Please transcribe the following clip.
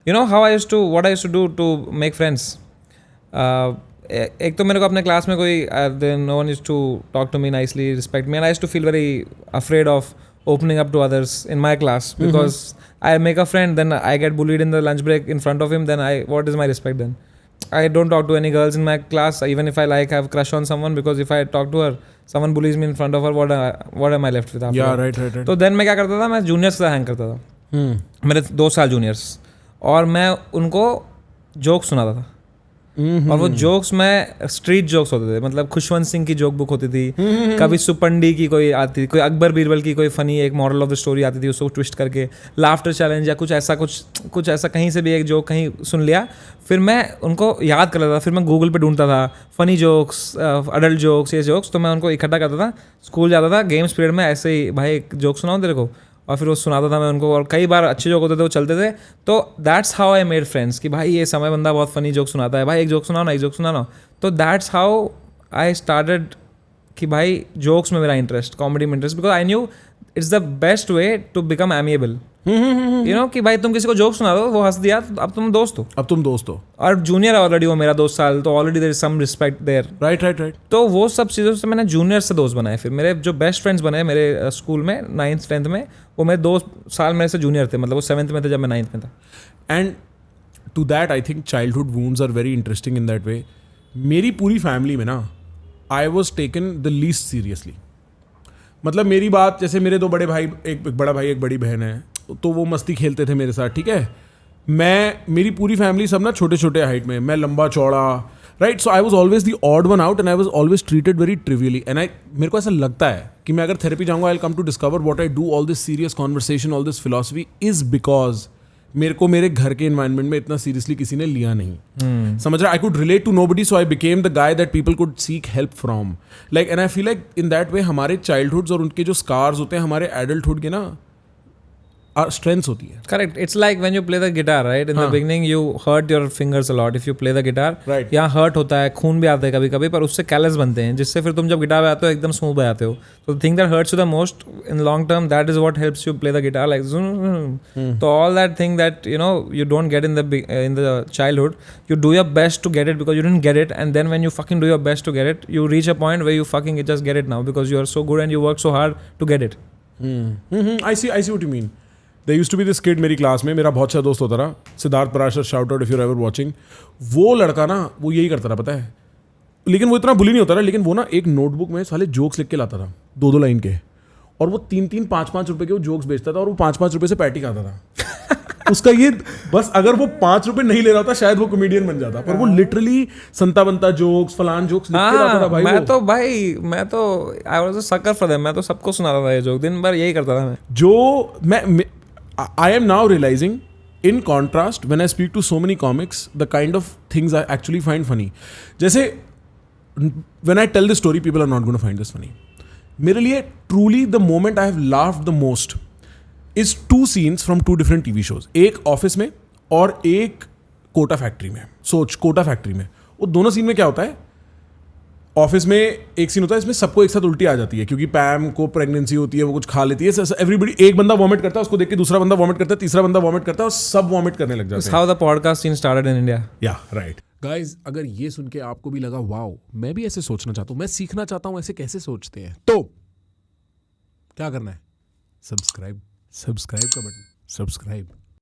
You know how what I used to do to make friends? एक तो मेरे को अपने क्लास में कोई no one used to talk to me nicely, respect me, and I used to feel very afraid of opening up to others in my class because I make a friend, then I get bullied in the lunch break in front of him, then what is my respect then? I don't talk to any girls in my class, even if I have crush on someone, because if I talk to her, someone bullies me in front of her, what am I left with after Yeah, that? right. तो then मैं क्या करता था, मैं juniors के साथ hang करता था, मेरे 2 साल जूनियर्स, और मैं उनको जोक सुनाता था. और वो जोक्स में स्ट्रीट जोक्स होते थे, मतलब खुशवंत सिंह की जोक बुक होती थी, कभी सुपंडी की कोई आती थी, कोई अकबर बीरबल की कोई फनी एक मॉरल ऑफ द स्टोरी आती थी, उसको ट्विस्ट करके लाफ्टर चैलेंज या कुछ ऐसा कहीं से भी एक जोक कहीं सुन लिया, फिर मैं उनको याद कर लेता था, फिर मैं गूगल पे ढूंढता था फनी जोक्स, अडल्ट जोक्स, ये जोक्स, तो मैं उनको इकट्ठा करता था, स्कूल जाता था, गेम्स पीरियड में ऐसे ही भाई एक जोक सुनाओ तेरे को, और फिर वो सुनाता था मैं उनको, और कई बार अच्छे जोक होते थे वो चलते थे. तो that's how I made friends कि भाई ये समय बंदा बहुत फनी जोक सुनाता है, भाई एक जोक सुनाना. तो दैट्स हाउ आई स्टार्टेड कि भाई जोक्स में मेरा इंटरेस्ट, कॉमेडी में interest, because I knew it's the best way to become amiable. You know कि भाई तुम किसी को जोक सुना दो, वो हंस दिया, तो अब तुम दोस्त हो. और जूनियर ऑलरेडी वो मेरा 2 साल, तो already there is some respect there. Right. तो वो सब चीज़ों से मैंने जूनियर से दोस्त बनाए. फिर मेरे जो बेस्ट फ्रेंड्स बने मेरे स्कूल में 9th 10th में, वो मेरे 2 साल मेरे से जूनियर थे, मतलब वो 7th में थे जब मैं 9th में था. And to that I think childhood wounds are very interesting in that way. मेरी पूरी फैमिली में ना I was taken the least seriously. मतलब मेरी बात, जैसे मेरे 2 बड़े भाई, एक बड़ा भाई एक बड़ी बहन है, तो वो मस्ती खेलते थे मेरे साथ, ठीक है. मेरी पूरी फैमिली सब ना छोटे छोटे हाइट में, मैं लंबा चौड़ा, right. So I was always the odd one out and I was always treated very trivially. And मेरे को ऐसा लगता है कि मैं अगर थेरेपी जाऊँगा, I will come to discover what I do all this serious conversation, all this philosophy is because मेरे को मेरे घर के एनवायरनमेंट में इतना सीरियसली किसी ने लिया नहीं. समझ रहा, I could relate to nobody, so I became the guy that people could seek help from. Like and I feel like in that way हमारे चाइल्डहुड्स और उनके जो स्कार्स होते हैं हमारे एडल्टहुड के ना स्ट्रेंथ्स होती है. Correct. It's like when you play the guitar, right, in the beginning you hurt your fingers a lot if you play the guitar. Right. यहाँ हर्ट होता है, खून भी आता है कभी कभी, पर उससे कैलस बनते हैं, जिससे फिर तुम जब गिटार बजाते हो एकदम स्मूथ बजाते हो. तो thing that hurts you the most in long term, that is what helps you play the guitar like. तो all that thing that you know you don't get in the childhood, you do your best to get it because you didn't get it, and then when you fucking do your best to get it, you reach a point where you fucking just get it now because you are so good and you work so hard to get it. I see what you mean. There used to be this kid मेरी class में, मेरा बहुत अच्छा दोस्त होता रहा, Siddharth Parashar, shout out if you're ever watching. वो लड़का ना वो यही करता रहा, पता है, लेकिन वो इतना बुली नहीं होता रहा, लेकिन वो ना एक नोटबुक में साले जोक्स लिख के लाता था 2-2 लाइन के, और वो 3-3 5-5 रुपए के वो जोक्स बेचता था, और वो 5-5 रुपए से पैटी खाता था. उसका ये बस, अगर वो 5 रुपए नहीं ले रहा था शायद वो कॉमेडियन बन जाता, पर वो लिटरली संता बनता जोक्स, फलान जोक्स लिख के लाता था भाई. मैं तो I was a sucker for them. मैं तो सबको सुनाता था ये जोक, दिन भर यही करता था मैं. जो मैं I am now realizing, in contrast, when I speak to so many comics, the kind of things I actually find funny. जैसे when I tell this story, people are not going to find this funny. मेरे लिए truly the moment I have laughed the most is 2 scenes from 2 different TV shows. एक office में और एक Kota factory में. सोच, Kota factory में वो दोनों सीन में क्या होता है, ऑफिस में एक सीन होता है इसमें सबको एक साथ उल्टी आ जाती है क्योंकि पैम को प्रेगनेंसी होती है, वो कुछ खा लेती है. एवरीबडी, एक बंदा वॉमिट करता है, उसको देख के दूसरा बंदा वॉमिट करता है, तीसरा बंदा वॉमिट करता है, और सब वॉमिट करने लग जाते हैं. How the podcast scene started in India. Yeah right. Guys, अगर ये सुन के आपको भी लगा वाओ मैं भी ऐसे सोचना चाहता हूँ, मैं सीखना चाहता हूँ ऐसे कैसे सोचते हैं, तो क्या करना है, सब्सक्राइब का बटन, सब्सक्राइब.